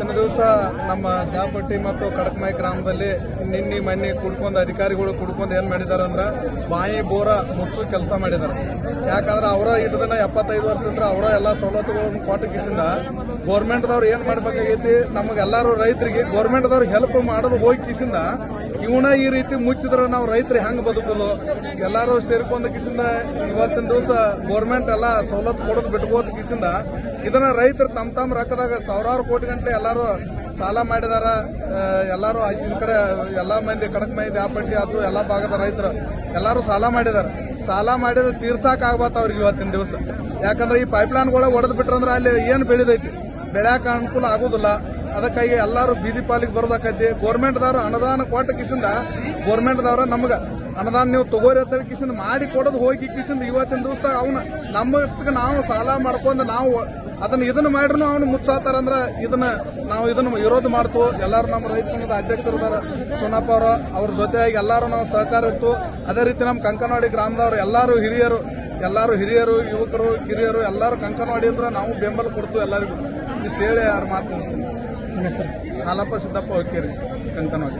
ಇವತ್ತಿನ ದಿವಸ ನಮ್ಮ ಜಾಪಟ್ಟಿ ಮತ್ತು ಕಡಕಮಾಯಿ ಗ್ರಾಮದಲ್ಲಿ ನಿನ್ನೆ ಮನ್ನಿ ಕುಡ್ಕೊಂಡು ಅಧಿಕಾರಿಗಳು ಕುಡ್ಕೊಂಡು ಏನು ಮಾಡಿದಾರೆ ಅಂದ್ರೆ ಬಾಯಿ ಬೋರ ಮುಚ್ಚು ಕೆಲಸ ಮಾಡಿದ್ದಾರೆ. ಯಾಕಂದ್ರೆ ಅವರ ಹಿಡಿದನ 75 ವರ್ಷದಿಂದ ಅವರ ಎಲ್ಲ ಸವಲತ್ತುಗಳನ್ನು ಕೊಟ್ಟ ಕಿಸಿಂದ ಗೌರ್ಮೆಂಟ್ದವ್ರು ಏನು ಮಾಡಬೇಕಾಗೈತಿ, ನಮಗೆಲ್ಲರೂ ರೈತರಿಗೆ ಗೌರ್ಮೆಂಟ್ದವ್ರು ಹೆಲ್ಪ್ ಮಾಡೋದು ಹೋಗಿ ಕಿಸಿಂದ ಇವನ ಈ ರೀತಿ ಮುಚ್ಚಿದ್ರೆ ನಾವು ರೈತರು ಹೆಂಗೆ ಬದುಕೋದು, ಎಲ್ಲರೂ ಸೇರ್ಕೊಂಡ ಕಿಸಿಂದ ಇವತ್ತಿನ ದಿವಸ ಗೌರ್ಮೆಂಟ್ ಎಲ್ಲ ಸವಲತ್ತು ಕೊಡೋದು ಬಿಟ್ಕೋದ ಕಿಸಿಂದ ಇದನ್ನ ರೈತರು ತಮ್ಮ ರೊಕ್ಕದಾಗ ಸಾವಿರಾರು ಕೋಟಿ ಗಂಟೆ ಎಲ್ಲರೂ ಸಾಲ ಮಾಡಿದಾರ. ಎಲ್ಲರೂ ಈ ಕಡೆ ಎಲ್ಲ ಮಂದಿ ಕಡಕಮಾಯಿ ಜಾಪಟ್ಟಿ ಅದು ಎಲ್ಲ ಭಾಗದ ರೈತರು ಎಲ್ಲರೂ ಸಾಲ ಮಾಡಿದಾರೆ. ಸಾಲ ಮಾಡಿದ್ರೆ ತೀರ್ಸಾಕ್ ಆಗ್ಬಾರ್ದು ಅವ್ರಿಗೆ ಇವತ್ತಿನ ದಿವಸ. ಯಾಕಂದ್ರೆ ಈ ಪೈಪ್ಲೈನ್ಗಳ ಒಡೆದು ಬಿಟ್ರಂದ್ರೆ ಅಲ್ಲಿ ಏನು ಬೆಳೆದೈತಿ, ಬೆಳ್ಯಾಕ ಅನುಕೂಲ ಆಗೋದಿಲ್ಲ. ಅದಕ್ಕಾಗಿ ಎಲ್ಲರೂ ಬೀದಿ ಪಾಲಿಗೆ ಬರೋದಾಕೈತಿ. ಗೌರ್ಮೆಂಟ್ದವ್ರು ಅನುದಾನ ಕೊಟ್ಟ ಕಿಸಿಂದ ಗೌರ್ಮೆಂಟ್ದವ್ರ ನಮ್ಗೆ ಅನುದಾನ ನೀವು ತಗೋರಿ ಅಂತ ಕಿಸಿಂದ ಮಾಡಿ ಕೊಡೋದು ಹೋಗಿ ಕಿಸಿಂದ ಇವತ್ತಿನ ದಿವಸದಾಗ ಅವನ ನಮ್ಮಷ್ಟಕ್ಕೆ ನಾವು ಸಾಲ ಮಾಡ್ಕೊಂಡು ನಾವು ಇದನ್ನ ಮಾಡ್ರು ಅವನು ಮುಚ್ಚಾತಾರಂದ್ರ ಇದನ್ನ ವಿರೋಧ ಮಾಡ್ತು. ಎಲ್ಲರೂ ನಮ್ಮ ರೈತ ಸಂಘದ ಅಧ್ಯಕ್ಷರಿದ್ದಾರೆ ಸೋನಪ್ಪ ಅವರು, ಅವ್ರ ಜೊತೆಯಾಗಿ ಎಲ್ಲರೂ ನಾವು ಸಹಕಾರ ಇತ್ತು. ಅದೇ ರೀತಿ ನಮ್ಮ ಕಂಕನವಾಡಿ ಗ್ರಾಮದವ್ರು ಎಲ್ಲರೂ ಹಿರಿಯರು ಯುವಕರು ಕಿರಿಯರು ಎಲ್ಲರೂ ಕಂಕನವಾಡಿ ಅಂದ್ರೆ ನಾವು ಬೆಂಬಲ ಕೊಡ್ತು ಎಲ್ಲರಿಗೂ. ಇಷ್ಟು ಹೇಳಿ ಯಾರು ಮಾತು ಮುಗಿಸ್ತೀನಿ. ಹಾಲಪ್ಪ ಸಿದ್ದಪ್ಪ ಹೊಕ್ಕೇರಿ ಕಂಕನವಾಡಿ.